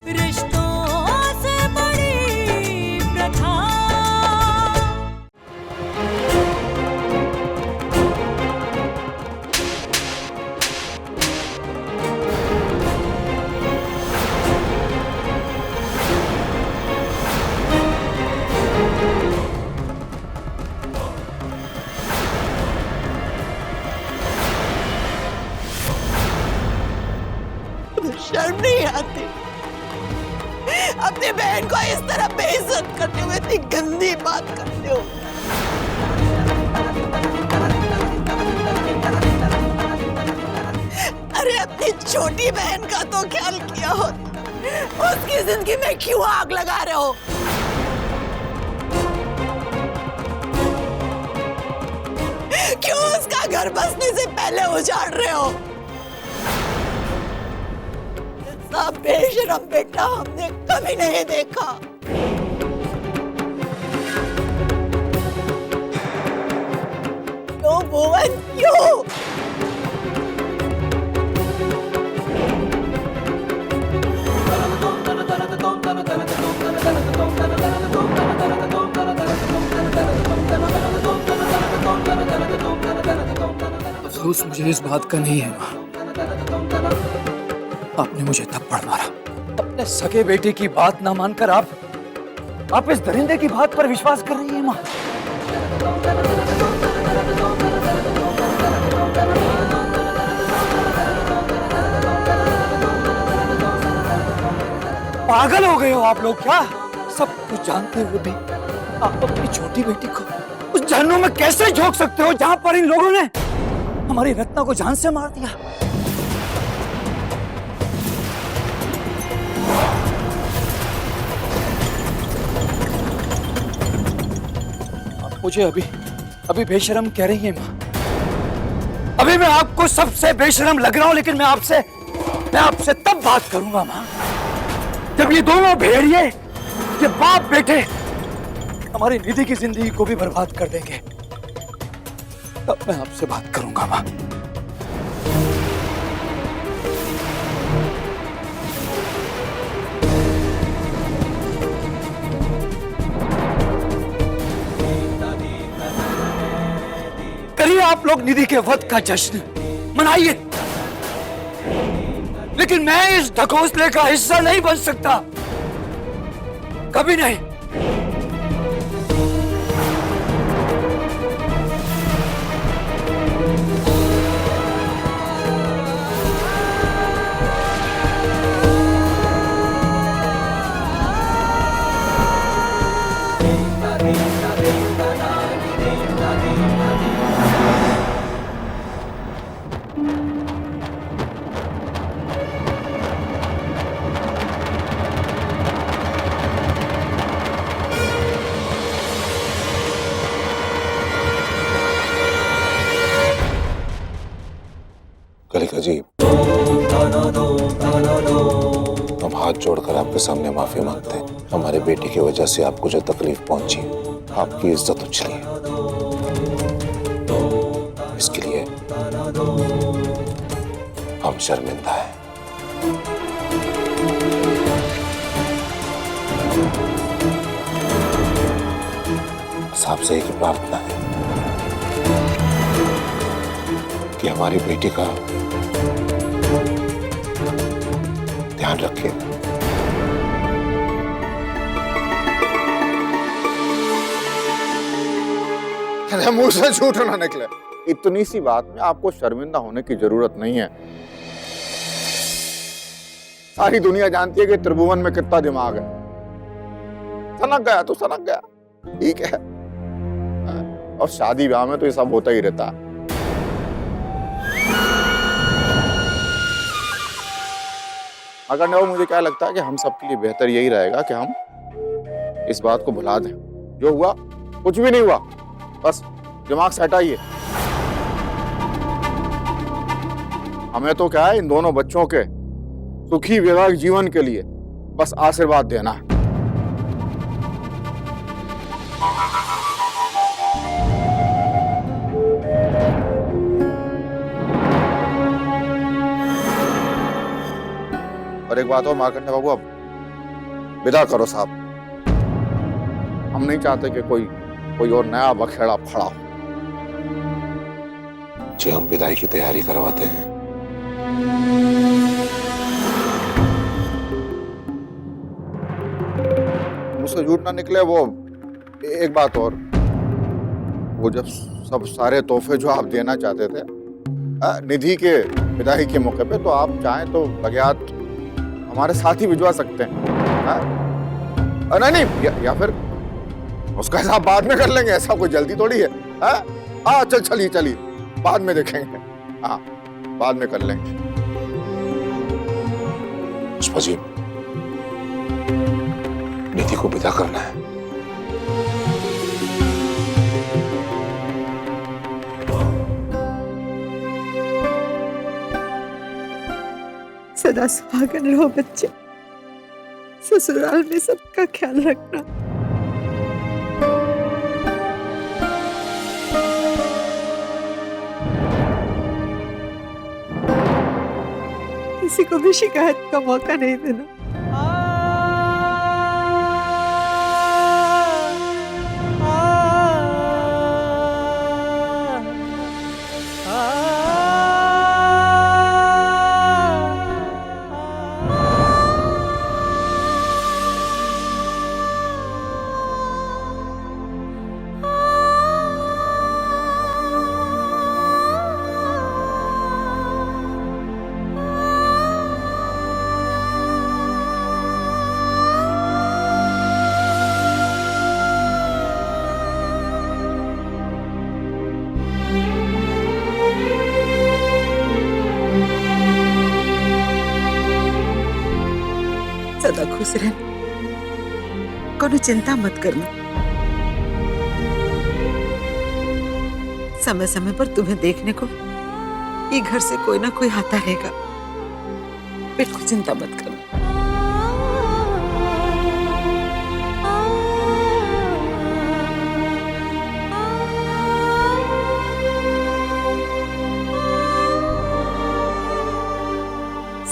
रिश्तों से बड़ी प्रथा। शर्म नहीं आती अपनी बहन को इस तरह बेइज्जत करते हुए, इतनी गंदी बात करते हो। अरे अपनी छोटी बहन का तो ख्याल किया होता, उसकी जिंदगी में क्यों आग लगा रहे हो? क्यों उसका घर बसने से पहले उजाड़ रहे हो? इतना बेशरम बेटा हमने कभी नहीं देखा। क्यों भुवन, क्यों? अफसोस मुझे इस बात का नहीं है माँ, आपने मुझे थप्पड़ मारा। अपने सगे बेटे की बात ना मानकर आप इस दरिंदे की बात पर विश्वास कर रही है माँ। पागल हो गए हो आप लोग क्या? सब कुछ जानते हुए भी आप अपनी छोटी बेटी को उस जहन्नुम में कैसे झोंक सकते हो जहां पर इन लोगों ने हमारी रत्ना को जान से मार दिया? आप मुझे अभी बेशरम कह रही है माँ। अभी मैं आपको सबसे बेशरम लग रहा हूं, लेकिन मैं आपसे तब बात करूंगा माँ जब ये दोनों भेड़िए, ये बाप बेटे हमारी निधि की जिंदगी को भी बर्बाद कर देंगे। तब मैं आपसे बात करूंगा माँ। करिए आप लोग निधि के वध का जश्न मनाइए, लेकिन मैं इस ढकोसले का हिस्सा नहीं बन सकता, कभी नहीं। कलिका जी, हम हाथ जोड़कर आपके सामने माफी मांगते हैं। हमारे बेटे की वजह से आपको जो तकलीफ पहुंची, आपकी इज्जत उछली है, इसके लिए हम शर्मिंदा हैं। बस आपसे एक प्रार्थना है कि हमारी बेटी का ध्यान रखिए। मुंह से झूठ ना निकले। इतनी सी बात में आपको शर्मिंदा होने की जरूरत नहीं है। सारी दुनिया जानती है कि त्रिभुवन में कितना दिमाग है। सनक गया तो सनक गया, ठीक है। और शादी ब्याह में तो ये सब होता ही रहता है। अगर न हो, मुझे क्या लगता है कि हम सबके लिए बेहतर यही रहेगा कि हम इस बात को भुला दें। जो हुआ कुछ भी नहीं हुआ, बस दिमाग से हटाइए। हमें तो क्या है, इन दोनों बच्चों के सुखी वैवाहिक जीवन के लिए बस आशीर्वाद देना है। और एक बात और मार्कंडे बाबू, अब विदा करो साहब। हम नहीं चाहते कि कोई और नया बखेड़ा फड़ा हो। जी हम विदाई की तैयारी करवाते हैं। मुझसे झूठ ना निकले। वो एक बात और, वो जब सब सारे तोहफे जो आप देना चाहते थे निधि के विदाई के मौके पे, तो आप चाहें तो बगैत हमारे साथ ही भिजवा सकते हैं। नहीं नहीं, या फिर उसका हिसाब बाद में कर लेंगे। ऐसा कोई जल्दी थोड़ी है। हाँ चलिए चलिए, बाद में देखेंगे। हाँ बाद में कर लेंगे। पुष्पा जी, निधि को विदा करना है। सदा सुहागन रहो बच्चे, ससुराल में सबका ख्याल रखना। किसी को भी शिकायत का मौका नहीं देना। सदा खुश रहना, कोनो चिंता मत करना। समय समय पर तुम्हें देखने को ये घर से कोई ना कोई आता रहेगा। बिल्कुल चिंता मत करना।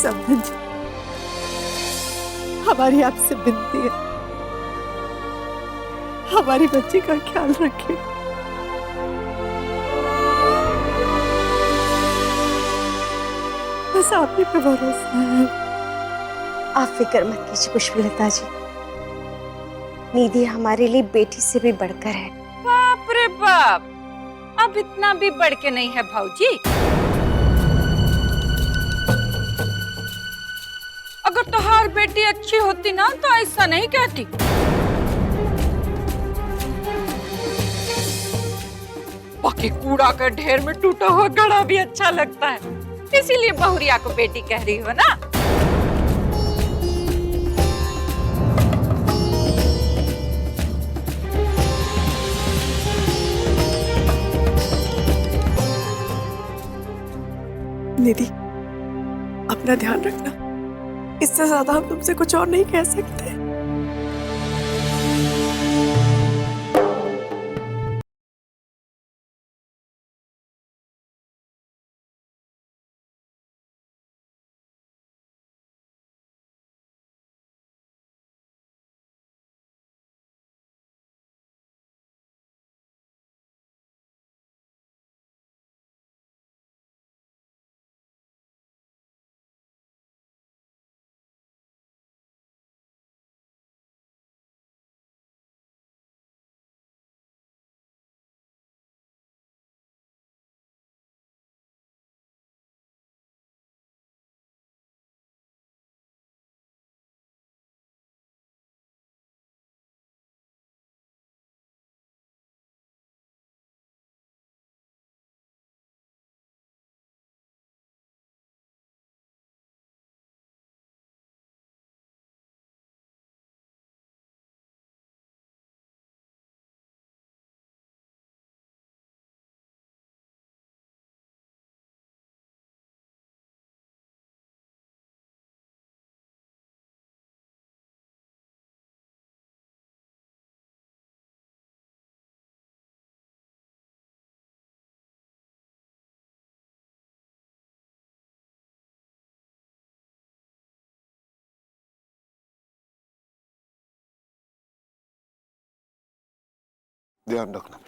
समझ, हमारी आपसे विनती है, हमारी बच्ची का ख्याल रखिए। बस आप ही पे भरोसा है। आप फिक्र मत कीजिए पुष्पलता जी, निधि हमारे लिए बेटी से भी बढ़कर है। बाप रे बाप, अब इतना भी बढ़ के नहीं है भाऊजी। अगर तोहार बेटी अच्छी होती ना तो ऐसा नहीं कहती। बाकी कूड़ा का ढेर में टूटा हुआ घड़ा भी अच्छा लगता है, इसीलिए बहुरिया को बेटी कह रही हो ना। निधि, अपना ध्यान रखना। इससे ज्यादा हम तुमसे कुछ और नहीं कह सकते। ध्यान रखना।